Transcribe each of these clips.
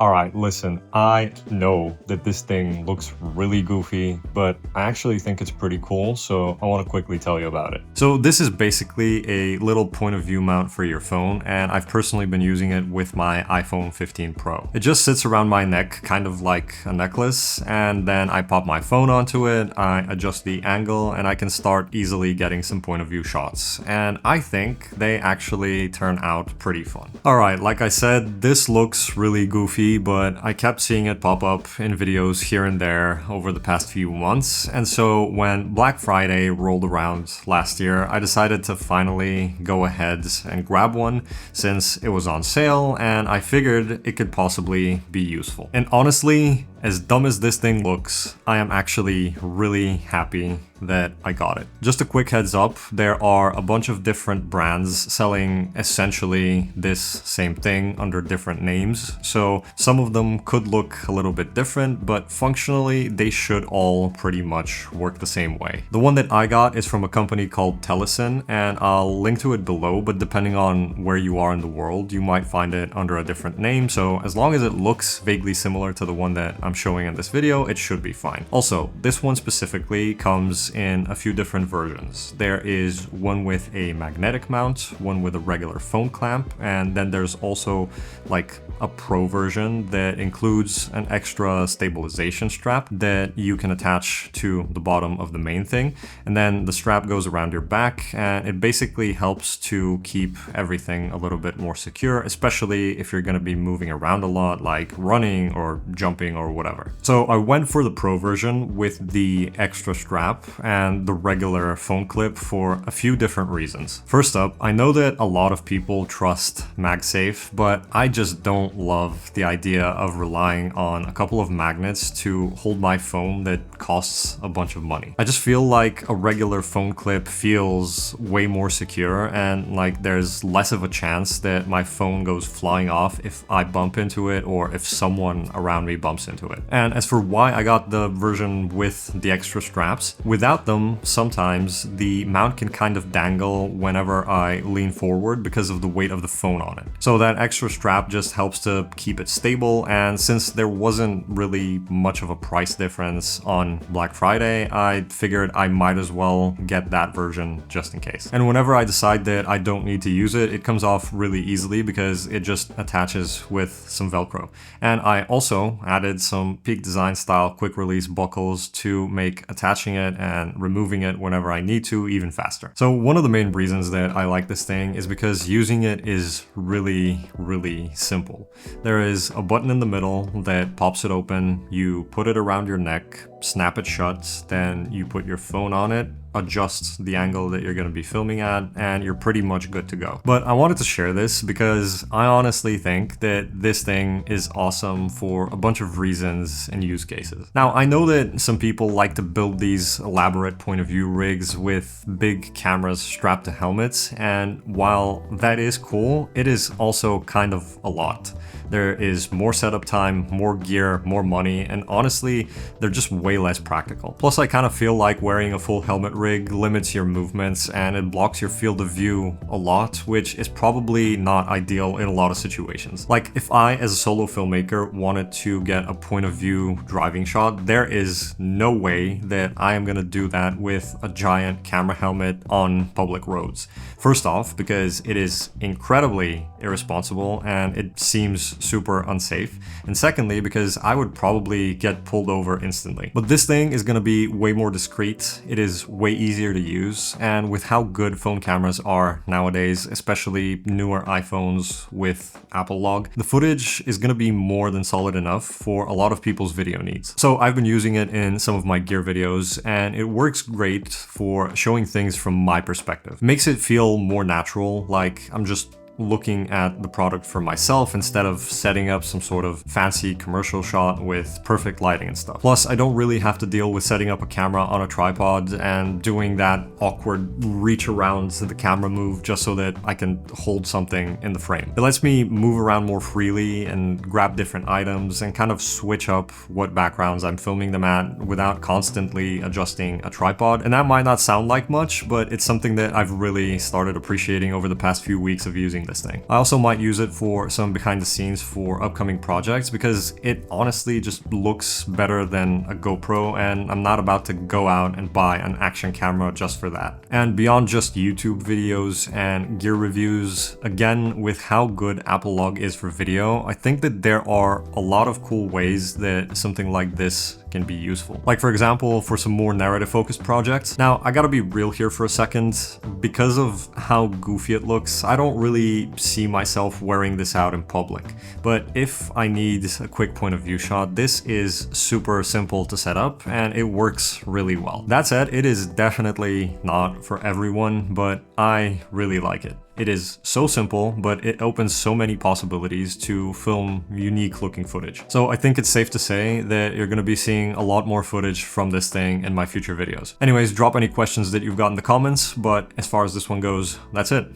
Alright, listen, I know that this thing looks really goofy, but I actually think it's pretty cool, so I want to quickly tell you about it. So this is basically a little point of view mount for your phone, and I've personally been using it with my iPhone 15 Pro. It just sits around my neck, kind of like a necklace, and then I pop my phone onto it, I adjust the angle, and I can start easily getting some point of view shots. And I think they actually turn out pretty fun. Alright, like I said, this looks really goofy, but I kept seeing it pop up in videos here and there over the past few months, and so when Black Friday rolled around last year, I decided to finally go ahead and grab one since it was on sale and I figured it could possibly be useful. And honestly, as dumb as this thing looks, I am actually really happy that I got it. Just a quick heads up, there are a bunch of different brands selling essentially this same thing under different names, so some of them could look a little bit different, but functionally they should all pretty much work the same way. The one that I got is from a company called Telesen, and I'll link to it below, but depending on where you are in the world, you might find it under a different name, so as long as it looks vaguely similar to the one that I'm showing in this video, it should be fine. Also, this one specifically comes in a few different versions. There is one with a magnetic mount, one with a regular phone clamp, and then there's also like a pro version that includes an extra stabilization strap that you can attach to the bottom of the main thing, and then the strap goes around your back and it basically helps to keep everything a little bit more secure, especially if you're going to be moving around a lot, like running or jumping or whatever. So I went for the pro version with the extra strap and the regular phone clip for a few different reasons. First up, I know that a lot of people trust MagSafe, but I just don't love the idea of relying on a couple of magnets to hold my phone that costs a bunch of money. I just feel like a regular phone clip feels way more secure and like there's less of a chance that my phone goes flying off if I bump into it or if someone around me bumps into it. And as for why I got the version with the extra straps, without them, sometimes the mount can kind of dangle whenever I lean forward because of the weight of the phone on it. So that extra strap just helps to keep it stable, and since there wasn't really much of a price difference on Black Friday, I figured I might as well get that version just in case. And whenever I decide that I don't need to use it, it comes off really easily because it just attaches with some Velcro. And I also added some Peak Design style quick release buckles to make attaching it and removing it whenever I need to even faster. So one of the main reasons that I like this thing is because using it is really simple. There is a button in the middle that pops it open, you put it around your neck, snap it shut, then you put your phone on it, adjust the angle that you're going to be filming at, and you're pretty much good to go. But I wanted to share this because I honestly think that this thing is awesome for a bunch of reasons and use cases. Now, I know that some people like to build these elaborate point of view rigs with big cameras strapped to helmets, and while that is cool, it is also kind of a lot. There is more setup time, more gear, more money, and honestly, they're just way less practical. Plus, I kind of feel like wearing a full helmet rig limits your movements and it blocks your field of view a lot, which is probably not ideal in a lot of situations. Like if I, as a solo filmmaker, wanted to get a point of view driving shot, there is no way that I am gonna do that with a giant camera helmet on public roads. First off, because it is incredibly irresponsible and it seems super unsafe, and secondly because I would probably get pulled over instantly. But this thing is going to be way more discreet, it is way easier to use, and with how good phone cameras are nowadays, especially newer iPhones with Apple Log, the footage is going to be more than solid enough for a lot of people's video needs. So I've been using it in some of my gear videos and it works great for showing things from my perspective. It makes it feel more natural, like I'm just looking at the product for myself instead of setting up some sort of fancy commercial shot with perfect lighting and stuff. Plus, I don't really have to deal with setting up a camera on a tripod and doing that awkward reach around the camera move just so that I can hold something in the frame. It lets me move around more freely and grab different items and kind of switch up what backgrounds I'm filming them at without constantly adjusting a tripod. And that might not sound like much, but it's something that I've really started appreciating over the past few weeks of using this thing. I also might use it for some behind the scenes for upcoming projects because it honestly just looks better than a GoPro, and I'm not about to go out and buy an action camera just for that. And beyond just YouTube videos and gear reviews, again, with how good Apple Log is for video, I think that there are a lot of cool ways that something like this can be useful. Like for example, for some more narrative focused projects. Now, I gotta be real here for a second. Because of how goofy it looks, I don't really see myself wearing this out in public. But if I need a quick point of view shot, this is super simple to set up and it works really well. That said, it is definitely not for everyone, but I really like it. It is so simple, but it opens so many possibilities to film unique looking footage. So I think it's safe to say that you're gonna be seeing a lot more footage from this thing in my future videos. Anyways, drop any questions that you've got in the comments, but as far as this one goes, that's it.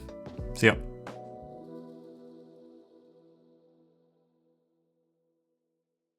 See ya.